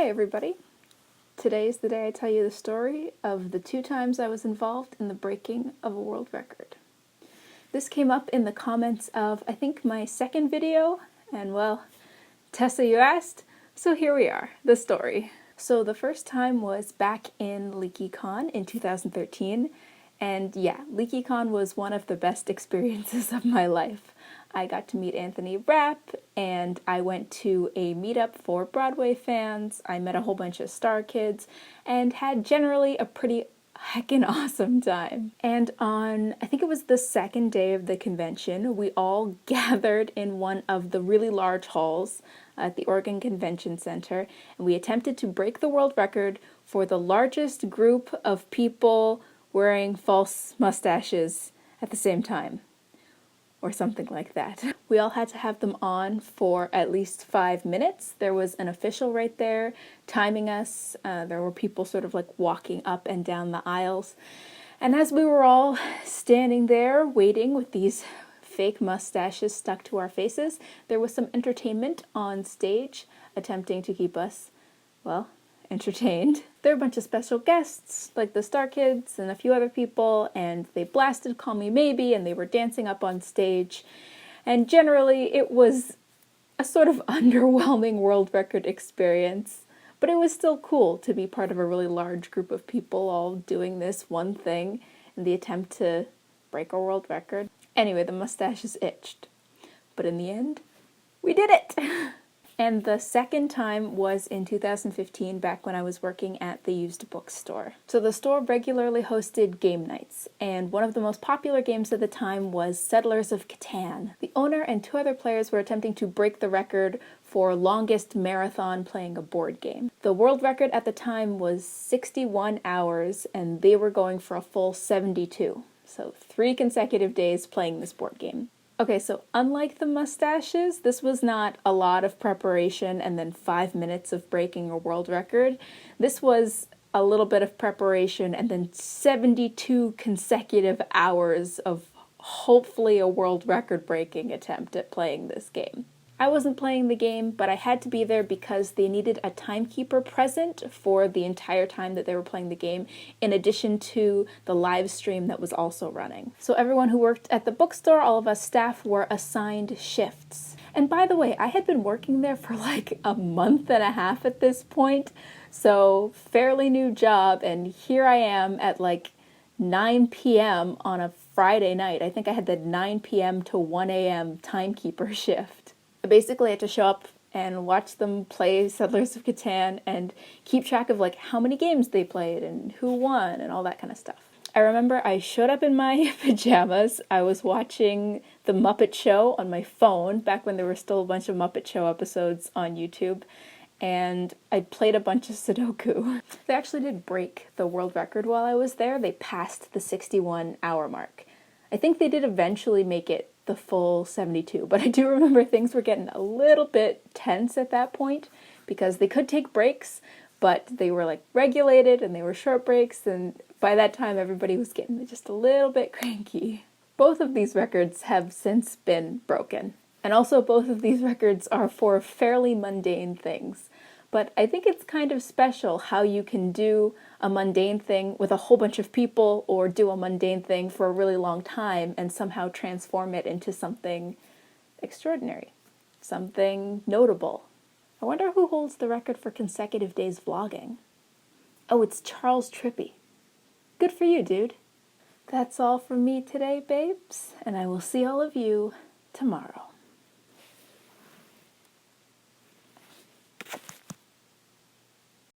Hi everybody! Today is the day I tell you the story of the 2 times I was involved in the breaking of a world record. This came up in the comments of, I think, my second video, and well, Tessa, you asked, so here we are, the story. So the first time was back in LeakyCon in 2013, and yeah, LeakyCon was one of the best experiences of my life. I got to meet Anthony Rapp, and I went to a meetup for Broadway fans. I met a whole bunch of star kids, and had generally a pretty heckin' awesome time. And on, I think it was the second day of the convention, we all gathered in one of the really large halls at the Oregon Convention Center, and we attempted to break the world record for the largest group of people wearing false mustaches at the same time. Or something like that. We all had to have them on for at least 5 minutes. There was an official right there timing us. There were people sort of like walking up and down the aisles. And as we were all standing there waiting with these fake mustaches stuck to our faces, there was some entertainment on stage attempting to keep us, well, entertained. There were a bunch of special guests, like the Star Kids and a few other people, and they blasted Call Me Maybe, and they were dancing up on stage. And generally, it was a sort of underwhelming world record experience, but it was still cool to be part of a really large group of people all doing this one thing in the attempt to break a world record. Anyway, the mustaches itched. But in the end, we did it! And the second time was in 2015, back when I was working at the used bookstore. So the store regularly hosted game nights, and one of the most popular games at the time was Settlers of Catan. The owner and 2 other players were attempting to break the record for longest marathon playing a board game. The world record at the time was 61 hours, and they were going for a full 72. So 3 consecutive days playing this board game. Okay, so unlike the mustaches, this was not a lot of preparation and then 5 minutes of breaking a world record. This was a little bit of preparation and then 72 consecutive hours of hopefully a world record breaking attempt at playing this game. I wasn't playing the game, but I had to be there because they needed a timekeeper present for the entire time that they were playing the game, in addition to the live stream that was also running. So everyone who worked at the bookstore, all of us staff, were assigned shifts. And by the way, I had been working there for like a month and a half at this point, so fairly new job, and here I am at like 9 p.m. on a Friday night. I think I had the 9 p.m. to 1 a.m. timekeeper shift. Basically, I had to show up and watch them play Settlers of Catan and keep track of like how many games they played and who won and all that kind of stuff. I remember I showed up in my pajamas. I was watching The Muppet Show on my phone back when there were still a bunch of Muppet Show episodes on YouTube, and I played a bunch of Sudoku. They actually did break the world record while I was there. They passed the 61-hour mark. I think they did eventually make it the full 72, but I do remember things were getting a little bit tense at that point because they could take breaks, but they were like regulated and they were short breaks, and by that time everybody was getting just a little bit cranky. Both of these records have since been broken, and also both of these records are for fairly mundane things. But I think it's kind of special how you can do a mundane thing with a whole bunch of people, or do a mundane thing for a really long time and somehow transform it into something extraordinary, something notable. I wonder who holds the record for consecutive days vlogging. Oh, it's Charles Trippy. Good for you, dude. That's all from me today, babes, and I will see all of you tomorrow.